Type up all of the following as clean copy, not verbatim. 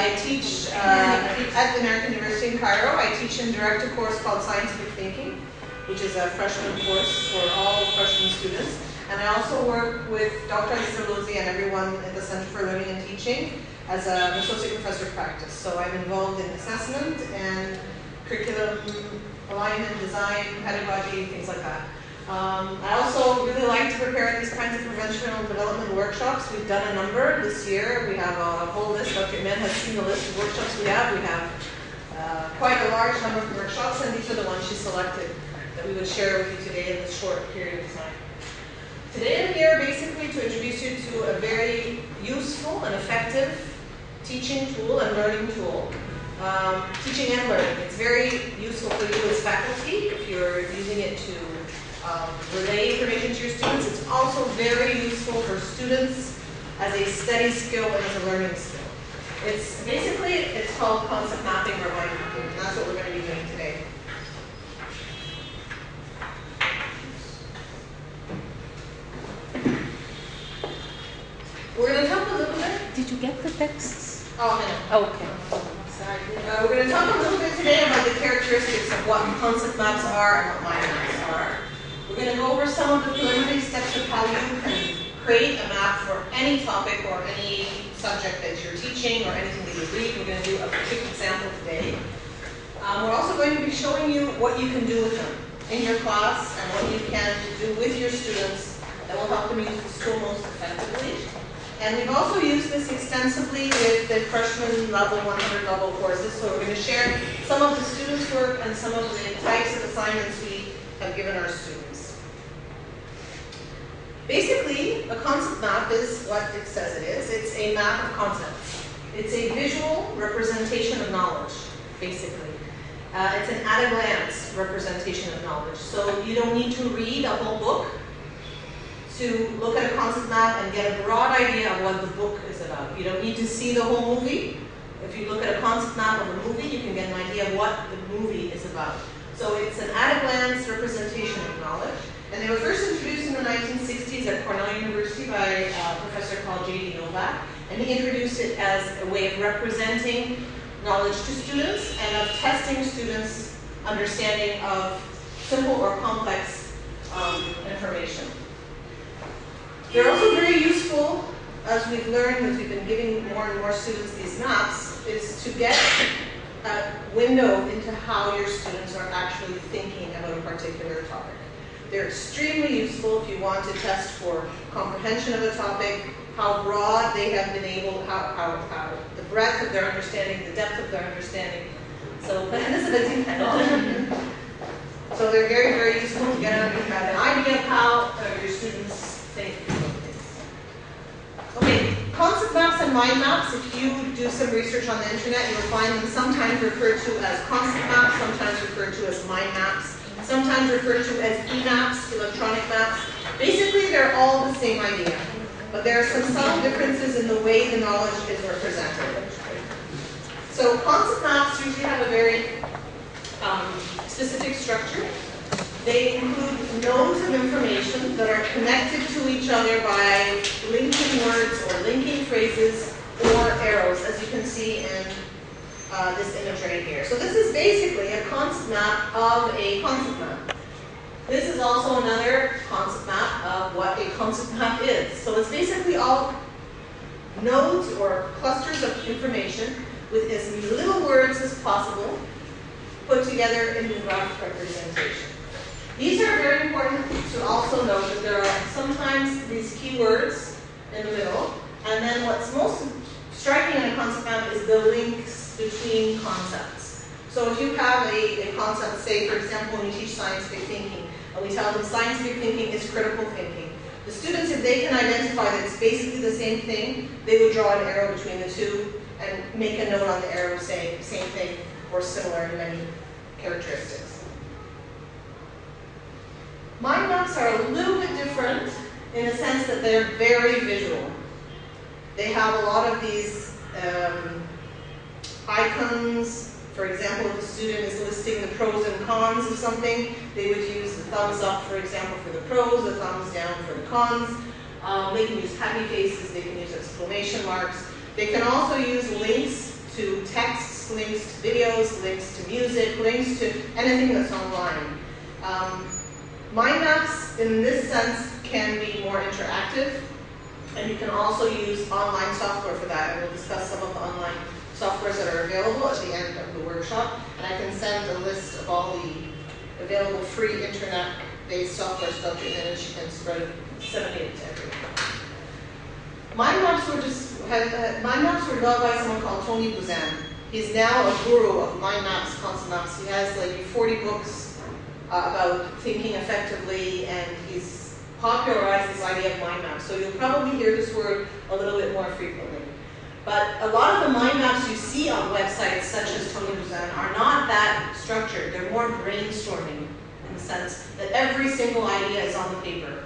I teach at the American University in Cairo. I teach and direct a course called Scientific Thinking, which is a freshman course for all freshman students. And I also work with Dr. Luzzi and everyone at the Center for Learning and Teaching as an associate professor of practice. So I'm involved in assessment and curriculum alignment, design, pedagogy, things like that. I also really like to prepare these kinds of professional development workshops. We've done a number this year. We have a whole list. Dr. Iman has seen the list of workshops we have. We have quite a large number of workshops, and these are the ones she selected that we would share with you today in this short period of time. Today I'm here basically to introduce you to a very useful and effective teaching tool and learning tool. Teaching and learning. It's very useful for you as faculty if you're using it to relay information to your students. It's also very useful for students as a study skill and as a learning skill. It's called concept mapping or mind mapping, and that's what we're going to be doing today. We're going to talk a little bit. Did you get the texts? Oh, no. Okay. Sorry. We're going to talk a little bit today about the characteristics of what concept maps are and what mind maps are. We're going to go over some of the preliminary steps of how you can create a map for any topic or any subject that you're teaching or anything that you read. We're going to do a quick example today. We're also going to be showing you what you can do with them in your class and what you can do with your students that will help them use the tool most effectively. And we've also used this extensively with the freshman level, 100 level courses. So we're going to share some of the students' work and some of the types of assignments we have given our students. Basically, a concept map is what it says it is. It's a map of concepts. It's a visual representation of knowledge, basically. It's an at-a-glance representation of knowledge. So you don't need to read a whole book to look at a concept map and get a broad idea of what the book is about. You don't need to see the whole movie. If you look at a concept map of a movie, you can get an idea of what the movie is about. So it's an at-a-glance representation of knowledge. And they were first introduced in the 1960s at Cornell University by a professor called J.D. Novak. And he introduced it as a way of representing knowledge to students and of testing students' understanding of simple or complex information. They're also very useful, as we've learned, as we've been giving more and more students these maps, is to get a window into how your students are actually thinking about a particular topic. They're extremely useful if you want to test for comprehension of a topic, how broad they have been able, how the breadth of their understanding, the depth of their understanding. So this is a kind of so they're very, very useful to get an idea of how your students think. Okay, concept maps and mind maps, if you do some research on the internet, you'll find them sometimes referred to as concept maps, sometimes referred to as mind maps, sometimes referred to as e-maps, electronic maps. Basically, they're all the same idea, but there are some subtle differences in the way the knowledge is represented. So concept maps usually have a very specific structure. They include nodes of information that are connected to each other by linking words or linking phrases or arrows, as you can see in this image right here. So this is basically a concept map of a concept map. This is also another concept map of what a concept map is. So it's basically all nodes or clusters of information with as little words as possible put together in the graphic representation. These are very important to also note that there are sometimes these keywords in the middle, and then what's most striking in a concept map is the links between concepts. So if you have a concept, say for example when you teach scientific thinking, and we tell them scientific thinking is critical thinking, the students, if they can identify that it's basically the same thing, they would draw an arrow between the two and make a note on the arrow saying same thing or similar in many characteristics. Mind maps are a little bit different in the sense that they're very visual. They have a lot of these icons. For example, if a student is listing the pros and cons of something, they would use the thumbs up, for example, for the pros, the thumbs down for the cons. They can use happy faces, they can use exclamation marks. They can also use links to texts, links to videos, links to music, links to anything that's online. Mind maps, in this sense, can be more interactive, and you can also use online software for that, and we'll discuss some of the online softwares that are available at the end of the workshop, and I can send a list of all the available free internet-based software stuff, and then you can disseminate it to everyone. Mind maps were developed by someone called Tony Buzan. He's now a guru of mind maps, concept maps. He has like 40 books about thinking effectively, and he's popularized this idea of mind maps. So you'll probably hear this word a little bit more frequently. But a lot of the mind maps you see on websites such as Tony Buzan are not that structured. They're more brainstorming in the sense that every single idea is on the paper.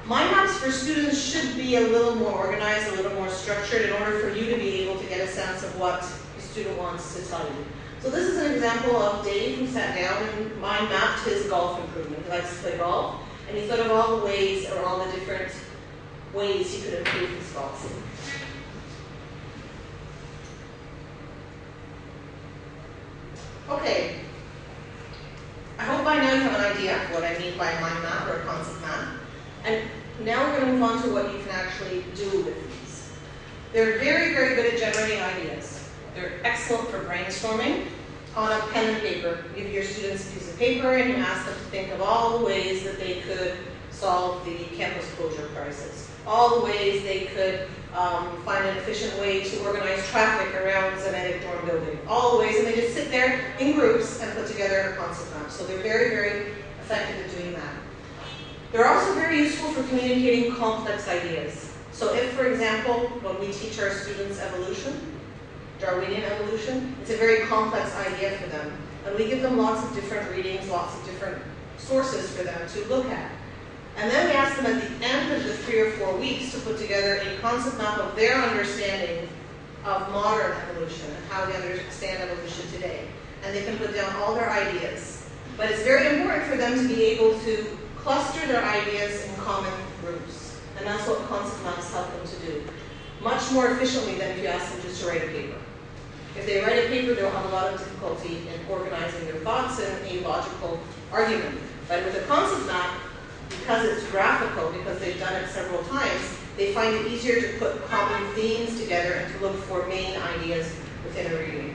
Mind maps for students should be a little more organized, a little more structured in order for you to be able to get a sense of what the student wants to tell you. So this is an example of Dave who sat down and mind mapped his golf improvement. He likes to play golf, and he thought of all the ways, or all the different ways he could improve his golf. Okay, I hope by now you have an idea of what I mean by a mind map or a concept map. And now we're going to move on to what you can actually do with these. They're very, very good at generating ideas. They're excellent for brainstorming on a pen and paper. You give your students a piece of paper and you ask them to think of all the ways that they could solve the campus closure crisis. All the ways they could find an efficient way to organize traffic around Zenetic dorm building. All the ways, and they just sit there in groups and put together a concept map. So they're very, very effective at doing that. They're also very useful for communicating complex ideas. So if, for example, when we teach our students evolution, Darwinian evolution, it's a very complex idea for them. And we give them lots of different readings, lots of different sources for them to look at. And then we ask them at the end of the 3 or 4 weeks to put together a concept map of their understanding of modern evolution and how they understand evolution today. And they can put down all their ideas. But it's very important for them to be able to cluster their ideas in common groups. And that's what concept maps help them to do. Much more efficiently than if you ask them just to write a paper. If they write a paper, they'll have a lot of difficulty in organizing their thoughts in a logical argument. But with a concept map, because it's graphical, because they've done it several times, they find it easier to put common themes together and to look for main ideas within a reading.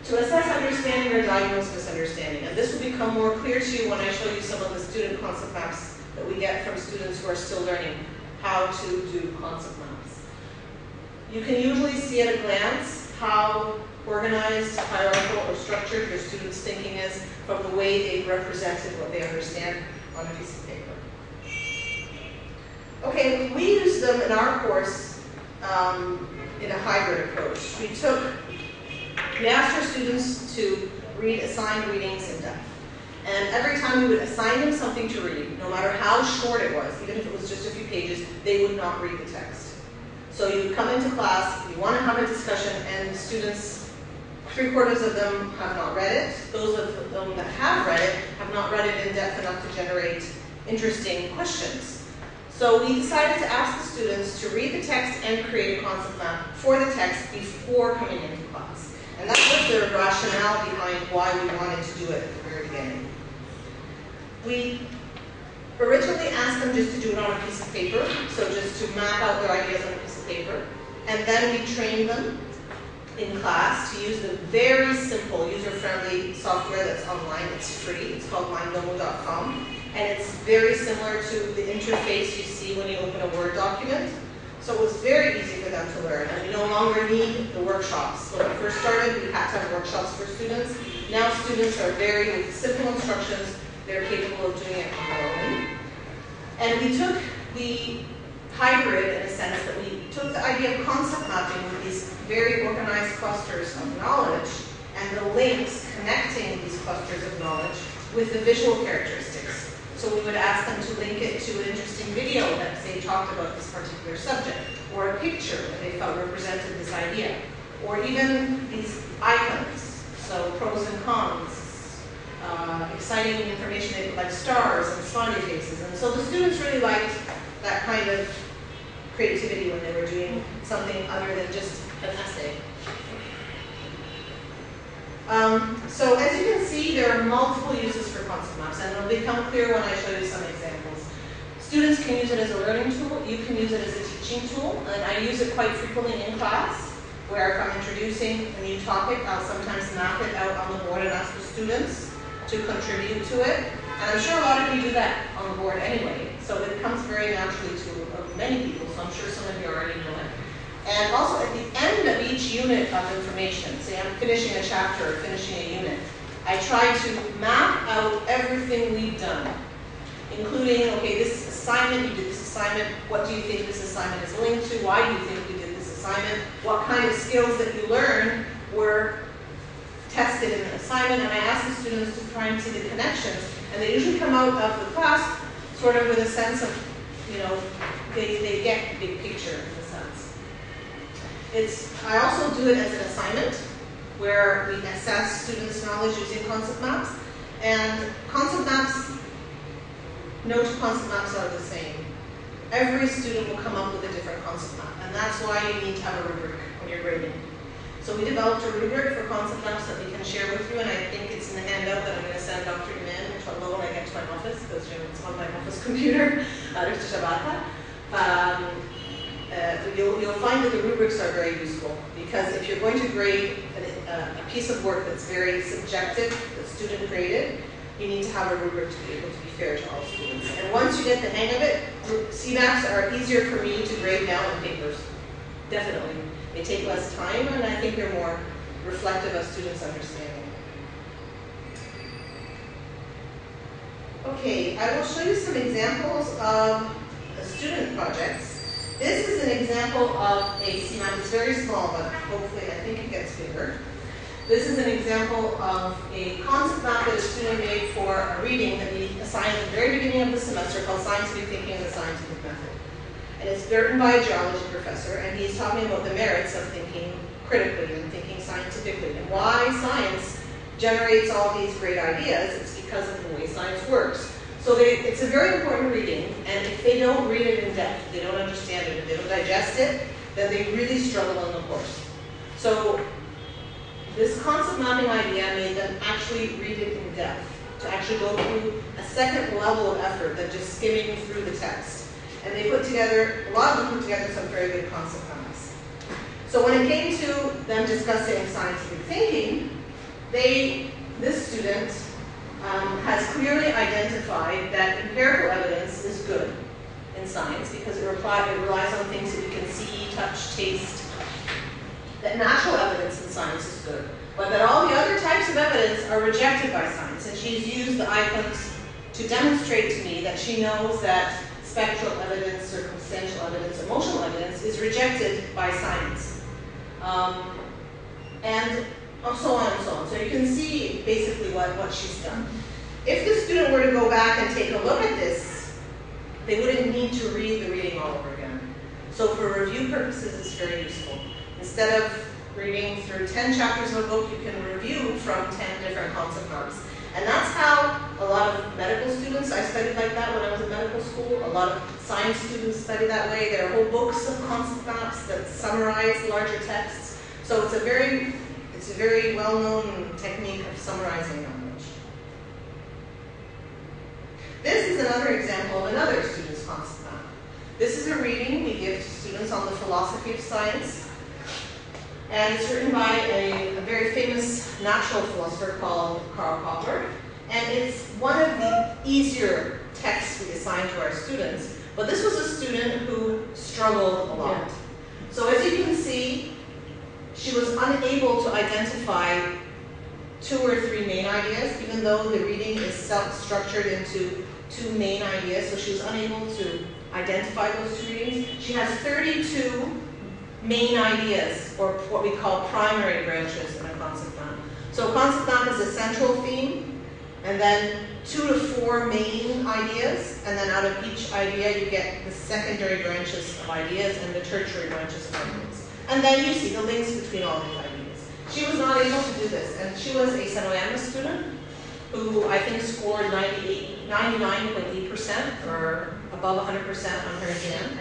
To assess understanding or diagnose misunderstanding. And this will become more clear to you when I show you some of the student concept maps that we get from students who are still learning how to do concept maps. You can usually see at a glance how organized, hierarchical, or structured your students' thinking is from the way they've represented what they understand on a piece of paper. Okay, we use them in our course in a hybrid approach. We asked our students to read assigned readings in depth. And every time we would assign them something to read, no matter how short it was, even if it was just a few pages, they would not read the text. So you would come into class, you want to have a discussion, and the students, 3/4 of them have not read it. Those of them that have read it have not read it in depth enough to generate interesting questions. So we decided to ask the students to read the text and create a concept map for the text before coming into class. And that was the rationale behind why we wanted to do it at the very beginning. We originally asked them just to do it on a piece of paper, so just to map out their ideas on a piece of paper. And then we trained them in class to use the very simple, user-friendly software that's online. It's free. It's called minddomo.com. And it's very similar to the interface you see when you open a Word document. So it was very easy for them to learn. And we no longer need the workshops. When we first started, we had to have workshops for students. Now students are with simple instructions, they're capable of doing it on their own. And we took the hybrid in a sense that we took the idea of concept mapping with these very organized clusters of knowledge and the links connecting these clusters of knowledge with the visual characteristics. So we would ask them to link it to an interesting video that, say, talked about this particular subject, or a picture that they felt represented this idea, or even these icons, so pros and cons, exciting information like stars and smiley faces. And so the students really liked that kind of creativity when they were doing something other than just an essay. So as you can see, there are multiple uses for concept maps, and it'll become clear when I show you some examples. Students can use it as a learning tool. You can use it as a teaching tool, and I use it quite frequently in class, where if I'm introducing a new topic, I'll sometimes map it out on the board and ask the students to contribute to it. And I'm sure a lot of you do that on the board anyway, so it comes very naturally to many people, so I'm sure some of you already know it. And also at the end of each unit of information, say I'm finishing a chapter or finishing a unit, I try to map out everything we've done, including, okay, this assignment, you did this assignment, what do you think this assignment is linked to, why do you think you did this assignment, what kind of skills that you learned were tested in an assignment, and I ask the students to try and see the connections, and they usually come out of the class sort of with a sense of, you know, they get the big picture in a sense. I also do it as an assignment where we assess students' knowledge using concept maps. And concept maps, no two concept maps are the same. Every student will come up with a different concept map, and that's why you need to have a rubric when you're grading. So we developed a rubric for concept maps that we can share with you, and I think it's in the handout that I'm going to send Dr. Iman when I get to my office, because it's on my office computer, Dr. Shabata. You'll find that the rubrics are very useful, because if you're going to grade a piece of work that's very subjective, that's student created, you need to have a rubric to be able to be fair to all students. And once you get the hang of it, CMAPs are easier for me to grade now than papers. Definitely. They take less time, and I think they're more reflective of students' understanding. Okay, I will show you some examples of student projects. This is an example of a CMAP. It's very small, but hopefully I think it gets bigger. This is an example of a concept map that a student made for a reading that we assigned at the very beginning of the semester called Scientific Thinking and the Scientific Method. And it's written by a geology professor, and he's talking about the merits of thinking critically and thinking scientifically, and why science generates all these great ideas. It's because of the way science works. So it's a very important reading, and if they don't read it in depth, they don't understand it, if they don't digest it, then they really struggle in the course. So this concept mapping idea made them actually read it in depth, to actually go through a second level of effort than just skimming through the text. And they put together, a lot of them put together some very good concept maps. So when it came to them discussing scientific thinking, this student has clearly identified that empirical evidence is good in science because it relies on things that we can see, touch, taste. That natural evidence in science is good, but that all the other types of evidence are rejected by science. And she's used the icons to demonstrate to me that she knows that spectral evidence, circumstantial evidence, emotional evidence is rejected by science. And so on and so on. So you can see basically what she's done. If the student were to go back and take a look at this, they wouldn't need to read the reading all over again. So for review purposes, it's very useful. Instead of reading through 10 chapters of a book, you can review from 10 different concept maps. And that's how a lot of medical students, I studied like that when I was in medical school, a lot of science students study that way. There are whole books of concept maps that summarize larger texts. So it's a very well-known technique of summarizing knowledge. This is another example of another student's concept map. This is a reading we give to students on the philosophy of science. And it's written by a very famous natural philosopher called Karl Popper. And it's one of the easier texts we assign to our students. But this was a student who struggled a lot. So as you can see, she was unable to identify 2 or 3 main ideas, even though the reading is structured into 2 main ideas. So she was unable to identify those 2 readings. She has 32 main ideas, or what we call primary branches in a concept map. So a concept map is a central theme, and then 2 to 4 main ideas, and then out of each idea you get the secondary branches of ideas and the tertiary branches of ideas. And then you see the links between all these ideas. She was not able to do this, and she was a Sanoyama student who I think scored 99.8% or above 100% on her exam.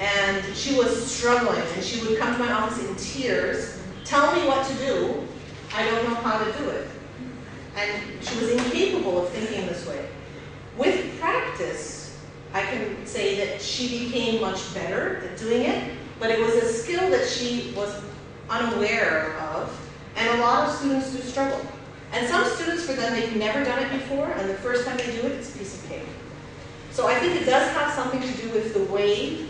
And and she was struggling, and she would come to my office in tears, tell me what to do, I don't know how to do it. And she was incapable of thinking this way. With practice, I can say that she became much better at doing it, but it was a skill that she was unaware of, and a lot of students do struggle. And some students, for them, they've never done it before, and the first time they do it, it's a piece of cake. So I think it does have something to do with the way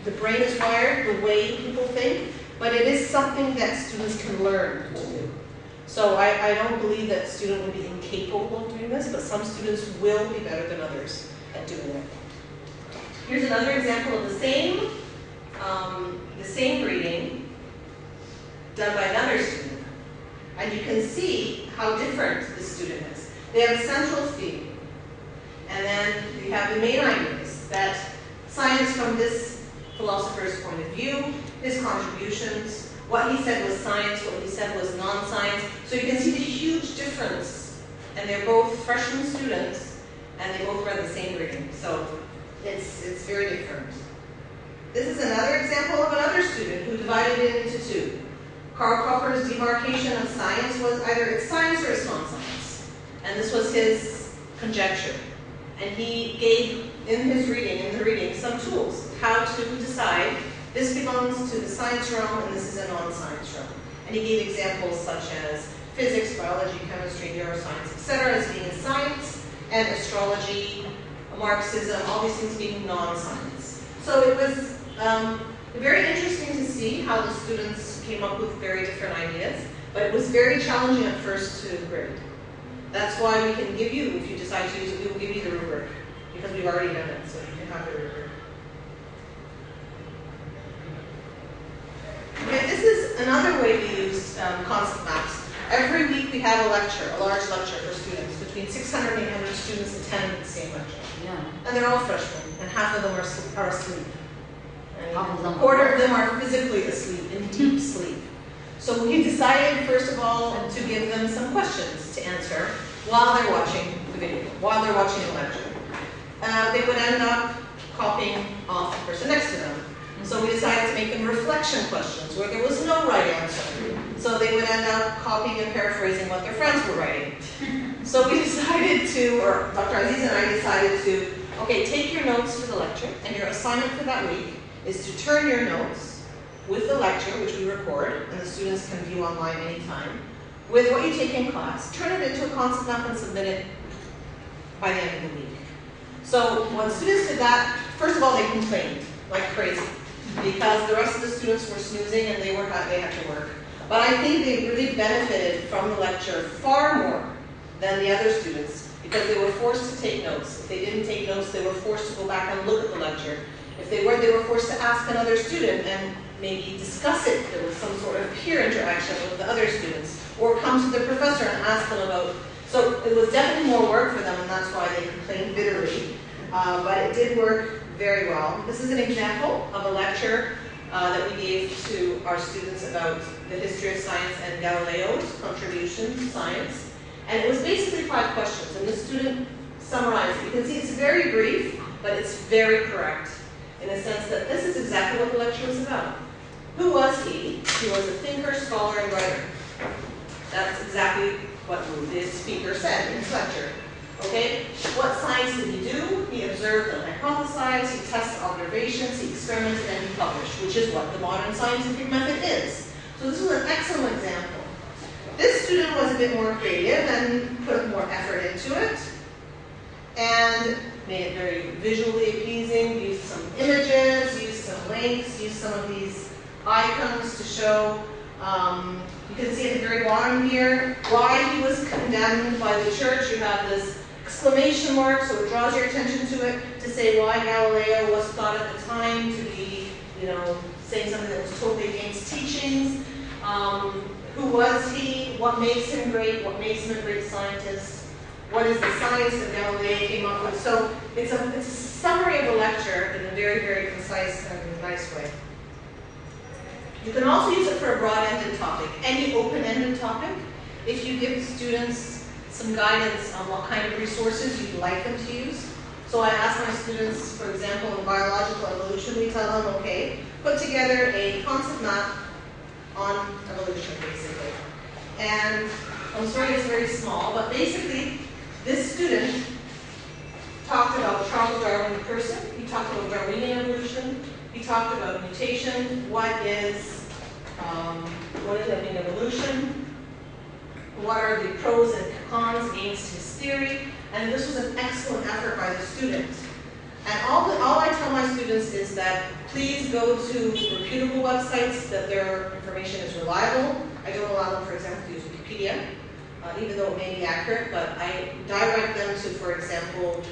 the brain is wired, the way people think, but it is something that students can learn to do. So I don't believe that a student would be incapable of doing this, but some students will be better than others at doing it. Here's another example of the same reading done by another student. And you can see how different this student is. They have a central theme. And then you have the main ideas, that science from this philosopher's point of view, his contributions, what he said was science, what he said was non-science. So you can see the huge difference. And they're both freshman students, and they both read the same reading. So it's very different. This is another example of another student who divided it into two. Karl Popper's demarcation of science was either it's science or it's non-science. And this was his conjecture. And he gave, in the reading, some tools, how to decide this belongs to the science realm and this is a non-science realm. And he gave examples such as physics, biology, chemistry, neuroscience, etc. as being science, and astrology, Marxism, all these things being non-science. So it was very interesting to see how the students came up with very different ideas, but it was very challenging at first to grade. That's why we can give you, if you decide to use it, we will give you the rubric, because we've already done it, so you can have the rubric. Okay, this is another way we use concept maps. Every week we have a lecture, a large lecture for students. Between 600 and 800 students attend the same lecture. Yeah. And they're all freshmen, and half of them are asleep. And a quarter of them are physically asleep, in deep sleep. So we decided, first of all, to give them some questions to answer while they're watching the video, while they're watching the lecture. They would end up copying off the person next to them. So we decided to make them reflection questions where there was no right answer. So they would end up copying and paraphrasing what their friends were writing. So we decided to, or Dr. Aziz and I decided to, okay, take your notes for the lecture, and your assignment for that week is to turn your notes with the lecture, which we record, and the students can view online anytime, with what you take in class, turn it into a concept map and submit it by the end of the week. So when students did that, first of all, they complained like crazy, because the rest of the students were snoozing and they had to work. But I think they really benefited from the lecture far more than the other students, because they were forced to take notes. If they didn't take notes, they were forced to go back and look at the lecture. If they weren't, they were forced to ask another student and maybe discuss it. There was some sort of peer interaction with the other students, or come to the professor and ask them about. So it was definitely more work for them, and that's why they complained bitterly. But it did work very well. This is an example of a lecture that we gave to our students about the history of science and Galileo's contribution to science. And it was basically 5 questions, and the student summarized it. You can see it's very brief, but it's very correct, in the sense that this is exactly what the lecture was about. Who was he? He was a thinker, scholar, and writer. That's exactly what the speaker said in his lecture. Okay? What science did he do? He observed and hypothesized, he tested observations, he experimented, and he published, which is what the modern scientific method is. So this was an excellent example. This student was a bit more creative and put more effort into it, and made it very visually appeasing, used some images, used some links, used some of these icons to show. You can see at the very bottom here why he was condemned by the church. You have this exclamation mark, so it draws your attention to it, to say why Galileo was thought at the time to be, saying something that was totally against teachings. Who was he? What makes him great? What makes him a great scientist? What is the science that Galileo came up with? So it's a summary of the lecture in a very, very concise and nice way. You can also use it for a broad-ended topic, any open-ended topic. If you give students some guidance on what kind of resources you'd like them to use. So I ask my students, for example, in biological evolution, we tell them, okay, put together a concept map on evolution, basically. And I'm sorry it's very small, but basically, this student talked about Charles Darwin the person, he talked about Darwinian evolution, he talked about mutation, what is evolution, what are the pros and cons against his theory, and this was an excellent effort by the students. And all I tell my students is that please go to reputable websites, that their information is reliable. I don't allow them, for example, to use Wikipedia, even though it may be accurate, but I direct them to, for example,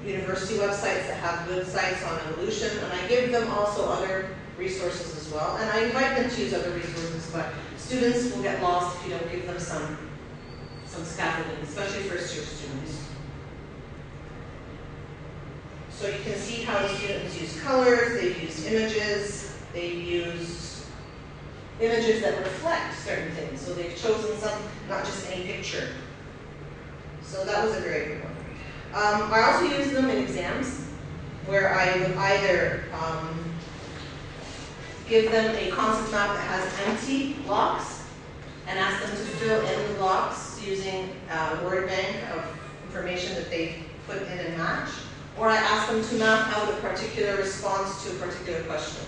university websites that have good sites on evolution, and I give them also other resources as well. And I invite them to use other resources, but students will get lost if you don't give them some scaffolding, especially first-year students. So you can see how the students use colors, they've used images, they've used images that reflect certain things. So they've chosen some, not just any picture. So that was a very good one. I also use them in exams, where I would either give them a concept map that has empty blocks and ask them to fill in the blocks using a word bank of information that they put in and match, or I ask them to map out a particular response to a particular question.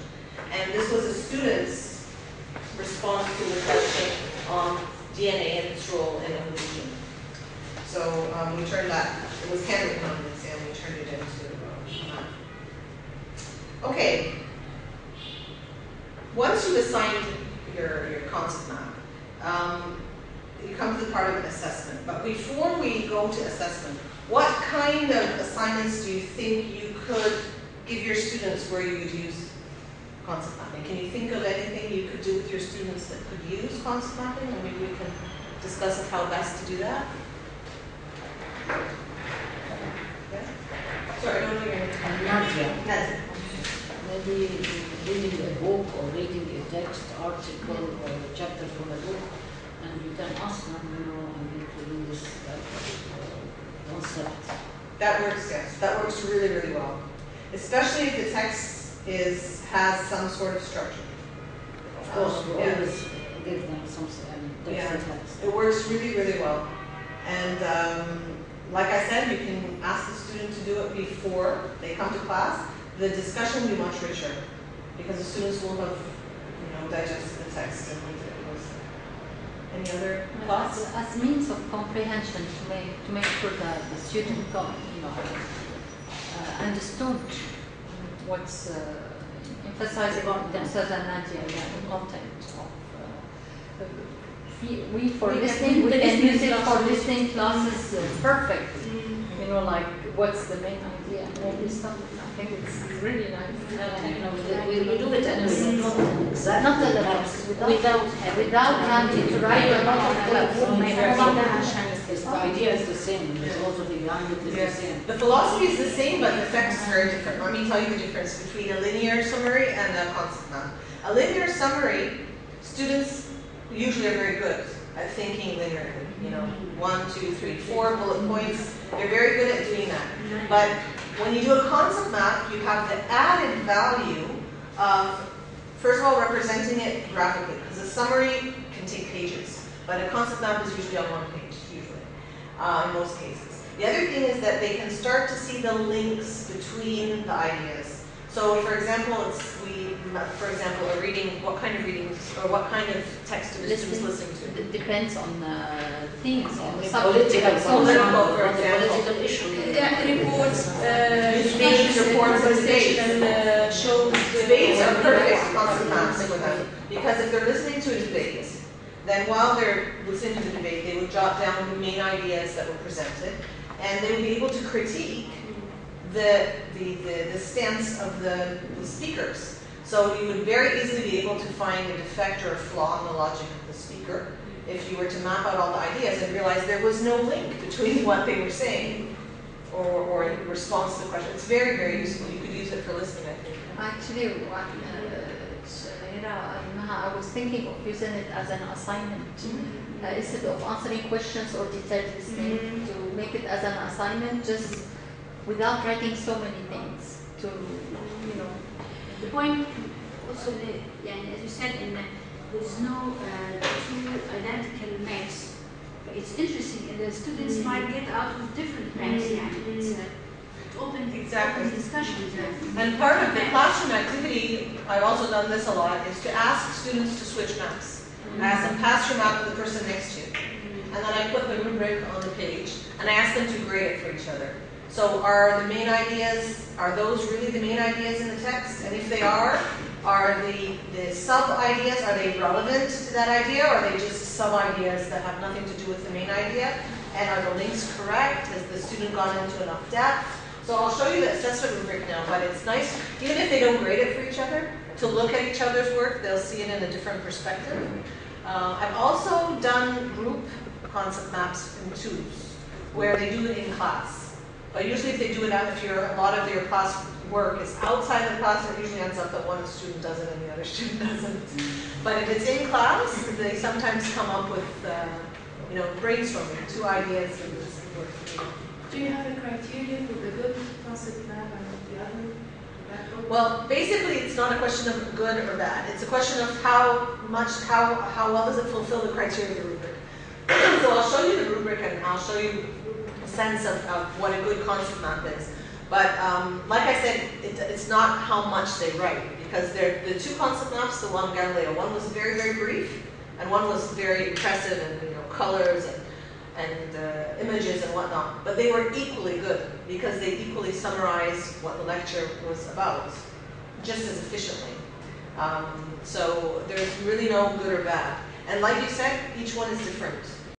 And this was a student's response to the question on DNA and its role in evolution. So we turned that, it was handwritten on the exam, we turned it into a map. Okay, once you've assigned your concept map, you come to the part of assessment. But before we go to assessment, what kind of assignments do you think you could give your students where you would use concept mapping? Can you think of anything you could do with your students that could use concept mapping? And maybe we can discuss how best to do that. Yeah? Sorry, I don't know your name. Nadia. Nadia. Maybe reading a book or reading a text, article, or a chapter from a book, and you can ask them, I need to do this concept. That works, yes. That works really, really well. Especially if the text has some sort of structure. Of course, we always give them some text. It works really, really well. And like I said, you can ask the student to do it before they come to class. The discussion will be much richer because the students will have, digested the text and looked at it closely. Any other thoughts? As means of comprehension to make sure that the student understood what's emphasized about themselves and Nadia, the content of. We for listening, we can use it for listening classes perfect. Like what's the main idea and all this stuff. I think it's really nice. We do it anyway, not exactly without having to write a lot of things. The idea is the same, the philosophy behind it is the same. The philosophy is the same, but the effect is very different. Let me tell you the difference between a linear summary and a concept map. A linear summary, students usually are very good at thinking linearly. 1, 2, 3, 4 bullet points. They're very good at doing that. But when you do a concept map, you have the added value of, first of all, representing it graphically, because a summary can take pages, but a concept map is usually on one page, usually, in most cases. The other thing is that they can start to see the links between the ideas. So, for example, are reading, what kind of readings, or what kind of text are the students listening to? It depends on themes, on the political, for example. Political issues. Yeah, reports, debates, reports, and debates. shows. Debates are perfect concept maps for them, because if they're listening to a debate, then while they're listening to the debate, they would jot down the main ideas that were presented, and they would be able to critique the stance of the speakers. So you would very easily be able to find a defect or a flaw in the logic of the speaker if you were to map out all the ideas and realize there was no link between what they were saying or in response to the question. It's very, very useful. You could use it for listening, I think. Actually, I was thinking of using it as an assignment. Instead of answering questions or detailed listening, to make it as an assignment, just without writing so many things to, you know. The point also, as you said, there's no two identical maps. It's interesting, and the students might get out with different maps. It's open discussions. And part of the classroom activity, I've also done this a lot, is to ask students to switch maps. I ask them, pass your map to the person next to you. And then I put the rubric on the page, and I ask them to grade it for each other. So are the main ideas, are those really the main ideas in the text? And if they are the sub-ideas, are they relevant to that idea, or are they just sub-ideas that have nothing to do with the main idea? And are the links correct? Has the student gone into enough depth? So I'll show you the assessment rubric now, but it's nice, even if they don't grade it for each other, to look at each other's work. They'll see it in a different perspective. I've also done group concept maps in twos, where they do it in class. But usually if they do it out, if a lot of your class work is outside of the class, it usually ends up that one student does it and the other student doesn't. But if it's in class, they sometimes come up with, brainstorming, two ideas and this work. Do you have a criteria for the good concept map and the other? Well, basically, it's not a question of good or bad. It's a question of how well does it fulfill the criteria of the rubric. So I'll show you the rubric and I'll show you a sense of what a good concept map is. But like I said, it's not how much they write, because the two concept maps, the one Galileo, one was very, very brief, and one was very impressive, and colors and images and whatnot. But they were equally good because they equally summarized what the lecture was about, just as efficiently. So there's really no good or bad. And like you said, each one is different.